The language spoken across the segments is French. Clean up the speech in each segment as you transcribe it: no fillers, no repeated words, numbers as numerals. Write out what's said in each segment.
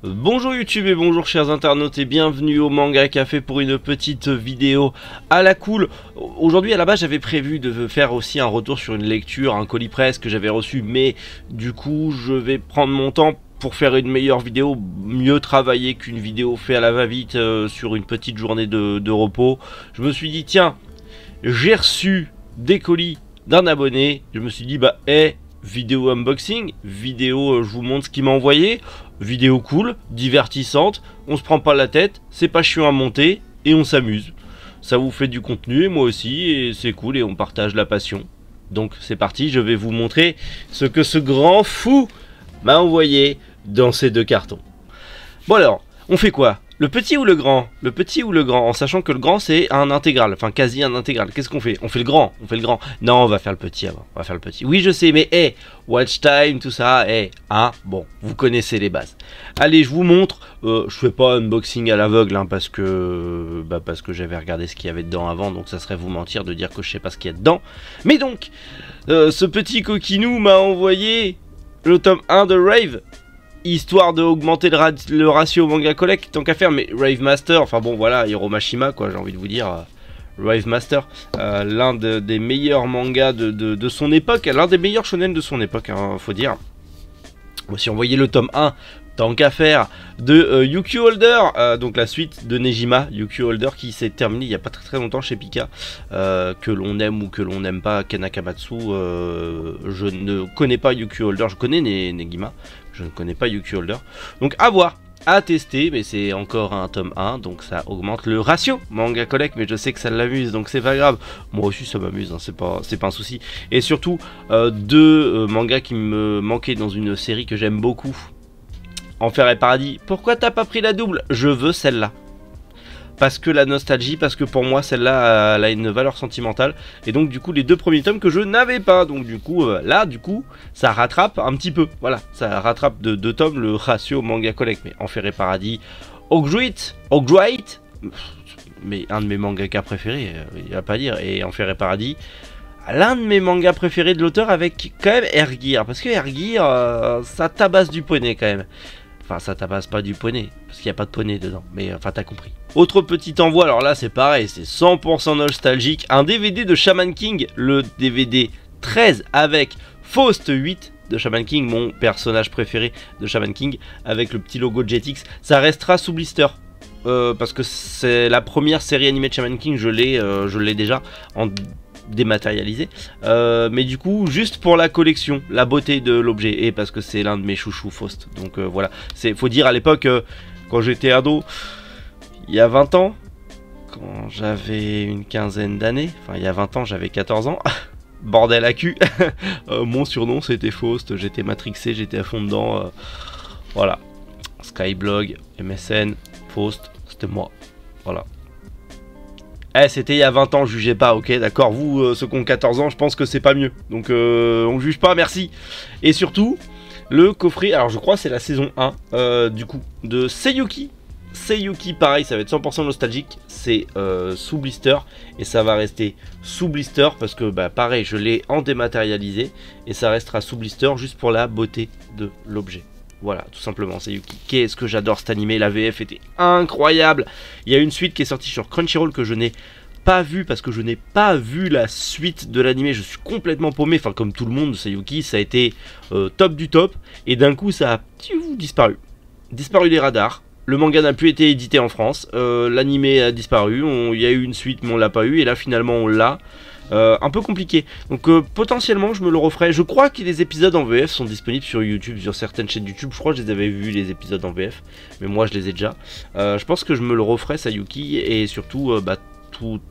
Bonjour YouTube et bonjour chers internautes et bienvenue au Manga Café pour une petite vidéo à la cool. Aujourd'hui à la base j'avais prévu de faire aussi un retour sur une lecture, un colis presse que j'avais reçu, mais du coup je vais prendre mon temps pour faire une meilleure vidéo, mieux travailler qu'une vidéo faite à la va-vite sur une petite journée de repos. Je me suis dit tiens, j'ai reçu des colis d'un abonné, je me suis dit bah vidéo unboxing, vidéo je vous montre ce qu'il m'a envoyé, vidéo cool, divertissante, on se prend pas la tête, c'est pas chiant à monter et on s'amuse. Ça vous fait du contenu et moi aussi et c'est cool et on partage la passion. Donc c'est parti, je vais vous montrer ce que ce grand fou m'a envoyé dans ces deux cartons. Bon alors, on fait quoi? Le petit ou le grand? Le petit ou le grand? En sachant que le grand c'est un intégral, enfin quasi un intégral. Qu'est-ce qu'on fait? On fait le grand, on fait le grand. Non, on va faire le petit avant, on va faire le petit. Oui je sais, mais watch time, tout ça, hein, bon, vous connaissez les bases. Allez, je vous montre, je fais pas un unboxing à l'aveugle, hein, parce que j'avais regardé ce qu'il y avait dedans avant, donc ça serait vous mentir de dire que je sais pas ce qu'il y a dedans. Mais donc, ce petit coquinou m'a envoyé le tome 1 de Rave, histoire d'augmenter le ratio manga collect, tant qu'à faire, mais Rave Master, enfin bon voilà, Hiromashima quoi, j'ai envie de vous dire, Rave Master, l'un des meilleurs mangas de son époque, l'un des meilleurs shonen de son époque, hein, faut dire. Bon, si on voyait le tome 1, tant qu'à faire, de Yukio Holder, donc la suite de Nejima, Yukio Holder qui s'est terminé il n'y a pas très longtemps chez Pika, que l'on aime ou que l'on n'aime pas Ken Akamatsu, je ne connais pas Yukio Holder, je connais Nejima, je ne connais pas Yukio Holder, donc à voir, à tester, mais c'est encore un tome 1, donc ça augmente le ratio manga collect, mais je sais que ça l'amuse, donc c'est pas grave, moi aussi ça m'amuse, hein, c'est pas un souci, et surtout, deux mangas qui me manquaient dans une série que j'aime beaucoup, Enfer et Paradis. Pourquoi t'as pas pris la double? Je veux celle-là. Parce que la nostalgie, parce que pour moi celle-là elle a une valeur sentimentale. Et donc du coup les deux premiers tomes que je n'avais pas. Donc du coup là du coup ça rattrape un petit peu. Voilà, ça rattrape de deux tomes le ratio manga collect. Mais Enfer et Paradis, Ogjuit, mais un de mes mangaka préférés, il n'y a pas à dire. Et Enfer et Paradis, l'un de mes mangas préférés de l'auteur avec quand même Air-Gear. Parce que Air-Gear ça tabasse du poney quand même. Enfin, ça tabasse pas du poney, parce qu'il n'y a pas de poney dedans, mais enfin, t'as compris. Autre petit envoi, alors là, c'est pareil, c'est 100% nostalgique. Un DVD de Shaman King, le DVD 13 avec Faust 8 de Shaman King, mon personnage préféré de Shaman King, avec le petit logo Jetix. Ça restera sous blister, parce que c'est la première série animée de Shaman King, je l'ai déjà en dématérialisé, mais du coup juste pour la collection, la beauté de l'objet, et parce que c'est l'un de mes chouchous Faust, donc voilà, faut dire à l'époque quand j'étais ado, il y a 20 ans, quand j'avais une quinzaine d'années, enfin il y a 20 ans j'avais 14 ans, bordel à cul, mon surnom c'était Faust, j'étais matrixé, j'étais à fond dedans, voilà, Skyblog, MSN, Faust, c'était moi, voilà. C'était il y a 20 ans, jugez pas, ok, d'accord, vous, ceux qui ont 14 ans, je pense que c'est pas mieux, donc on juge pas, merci. Et surtout, le coffret, alors je crois c'est la saison 1, du coup, de Seiyuki. Seiyuki, pareil, ça va être 100% nostalgique, c'est sous blister, et ça va rester sous blister, parce que, bah pareil, je l'ai en dématérialisé, et ça restera sous blister juste pour la beauté de l'objet. Voilà, tout simplement, Seiyuki. Qu'est-ce que j'adore cet animé, la VF était incroyable. Il y a une suite qui est sortie sur Crunchyroll que je n'ai pas vue parce que je n'ai pas vu la suite de l'animé. Je suis complètement paumé, enfin comme tout le monde, Seiyuki, ça a été top du top. Et d'un coup, ça a disparu. Disparu des radars. Le manga n'a plus été édité en France. L'animé a disparu. Il y a eu une suite, mais on l'a pas eu. Et là, finalement, on l'a. Un peu compliqué, donc potentiellement je me le referai. Je crois que les épisodes en VF sont disponibles sur YouTube, sur certaines chaînes YouTube. Je crois que je les avais vus les épisodes en VF, mais moi je les ai déjà. Je pense que je me le referai, Seiyuki, et surtout toute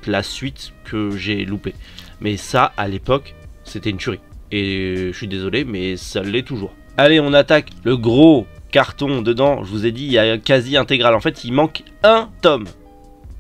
la suite que j'ai loupé. Mais ça à l'époque c'était une tuerie, et je suis désolé mais ça l'est toujours. Allez, on attaque le gros carton. Dedans je vous ai dit il y a quasi intégral, en fait il manque un tome.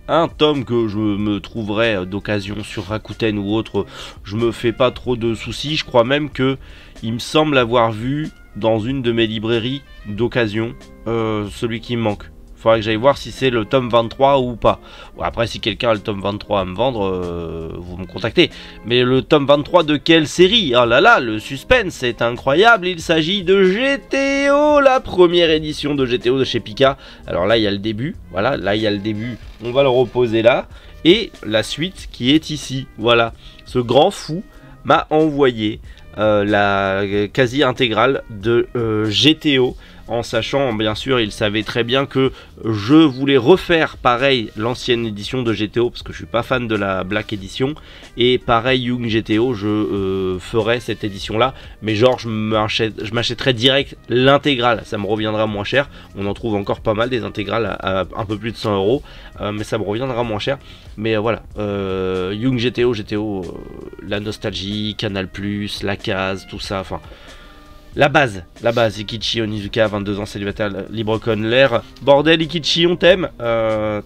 Un tome que je me trouverai d'occasion sur Rakuten ou autre, je me fais pas trop de soucis. Je crois même que il me semble avoir vu dans une de mes librairies d'occasion celui qui me manque. Faudrait que j'aille voir si c'est le tome 23 ou pas. Bon, après, si quelqu'un a le tome 23 à me vendre, vous me contactez. Mais le tome 23 de quelle série? Oh là là, le suspense, c'est incroyable. Il s'agit de GTO, la première édition de GTO de chez Pika. Alors là, il y a le début. Voilà, là, il y a le début. On va le reposer là. Et la suite qui est ici. Voilà, ce grand fou m'a envoyé la quasi-intégrale de GTO. En sachant, bien sûr, il savait très bien que je voulais refaire pareil l'ancienne édition de GTO, parce que je suis pas fan de la Black Edition, et pareil Young GTO, je ferai cette édition là, mais genre je m'achèterai direct l'intégrale, ça me reviendra moins cher. On en trouve encore pas mal des intégrales à un peu plus de 100 €, mais ça me reviendra moins cher. Mais voilà, Young GTO, la nostalgie, Canal+, la case, tout ça, enfin... La base, Ikichi Onizuka, 22 ans, célibataire, LibreCon, l'air. Bordel, Ikichi, on t'aime.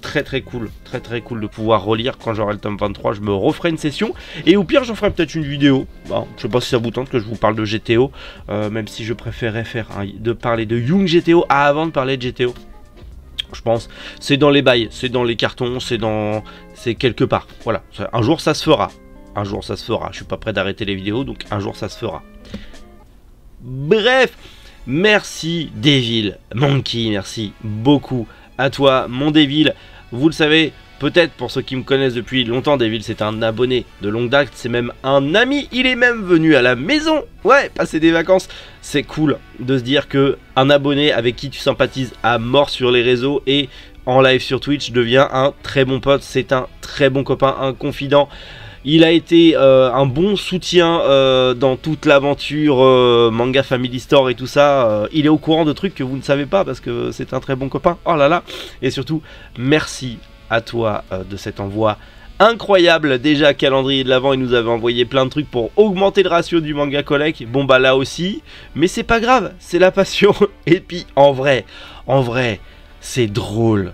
Très cool, très cool de pouvoir relire. Quand j'aurai le tome 23, je me referai une session. Et au pire, j'en ferai peut-être une vidéo. Bon, je sais pas si ça vous tente que je vous parle de GTO. Même si je préférerais de parler de Young GTO avant de parler de GTO. Je pense, c'est dans les bails, c'est dans les cartons, c'est quelque part. Voilà, un jour ça se fera. Un jour ça se fera. Je suis pas prêt d'arrêter les vidéos, donc un jour ça se fera. Bref, merci Devil Monkey, merci beaucoup à toi mon Devil. Vous le savez, peut-être pour ceux qui me connaissent depuis longtemps, Devil c'est un abonné de longue date, c'est même un ami, il est même venu à la maison, ouais, passer des vacances. C'est cool de se dire que un abonné avec qui tu sympathises à mort sur les réseaux et en live sur Twitch devient un très bon pote, c'est un très bon copain, un confident. Il a été un bon soutien dans toute l'aventure Manga Family Store et tout ça. Il est au courant de trucs que vous ne savez pas parce que c'est un très bon copain. Oh là là. Et surtout, merci à toi de cet envoi incroyable. Déjà, calendrier de l'avant, il nous avait envoyé plein de trucs pour augmenter le ratio du manga collect. Bon bah là aussi. Mais c'est pas grave, c'est la passion. Et puis en vrai, c'est drôle.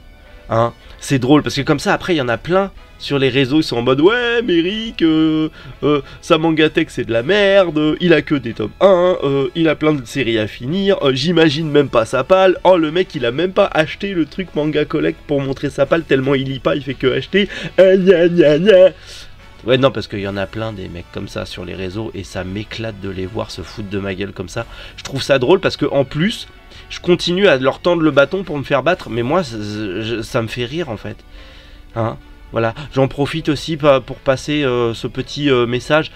Hein, c'est drôle parce que comme ça, après, il y en a plein. Sur les réseaux, ils sont en mode ouais, Méric, sa Mangatech c'est de la merde, il a que des tomes 1, il a plein de séries à finir, j'imagine même pas sa palle, oh le mec il a même pas acheté le truc Manga Collect pour montrer sa palle tellement il lit pas, il fait que acheter, gna gna gna. Ouais non parce qu'il y en a plein des mecs comme ça sur les réseaux et ça m'éclate de les voir se foutre de ma gueule comme ça. Je trouve ça drôle parce que en plus, je continue à leur tendre le bâton pour me faire battre, mais moi ça me fait rire en fait. Hein? Voilà, j'en profite aussi pour passer ce petit message.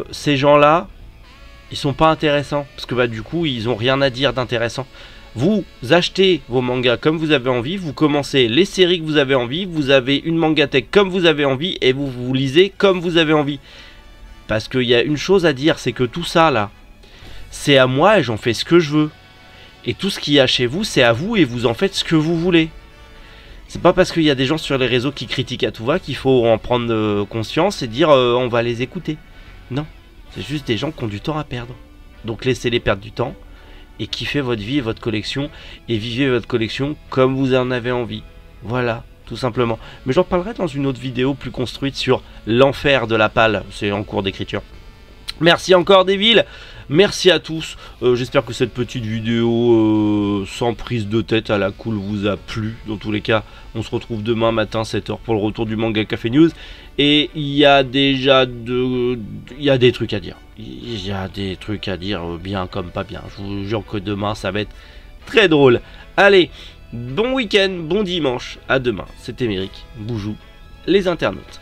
Ces gens-là, ils sont pas intéressants. Parce que bah, du coup, ils ont rien à dire d'intéressant. Vous achetez vos mangas comme vous avez envie. Vous commencez les séries que vous avez envie. Vous avez une mangatech comme vous avez envie. Et vous lisez comme vous avez envie. Parce qu'il y a une chose à dire, c'est que tout ça là, c'est à moi et j'en fais ce que je veux. Et tout ce qu'il y a chez vous, c'est à vous et vous en faites ce que vous voulez. C'est pas parce qu'il y a des gens sur les réseaux qui critiquent à tout va qu'il faut en prendre conscience et dire on va les écouter. Non, c'est juste des gens qui ont du temps à perdre. Donc laissez-les perdre du temps et kiffez votre vie et votre collection et vivez votre collection comme vous en avez envie. Voilà, tout simplement. Mais j'en parlerai dans une autre vidéo plus construite sur l'enfer de la palle. C'est en cours d'écriture. Merci encore Devil. Merci à tous, j'espère que cette petite vidéo sans prise de tête à la cool vous a plu. Dans tous les cas, on se retrouve demain matin 7 h pour le retour du Manga Café News. Et il y a déjà des trucs à dire. Il y a des trucs à dire, bien comme pas bien. Je vous jure que demain ça va être très drôle. Allez, bon week-end, bon dimanche, à demain. C'était Méric, Boujou, les internautes.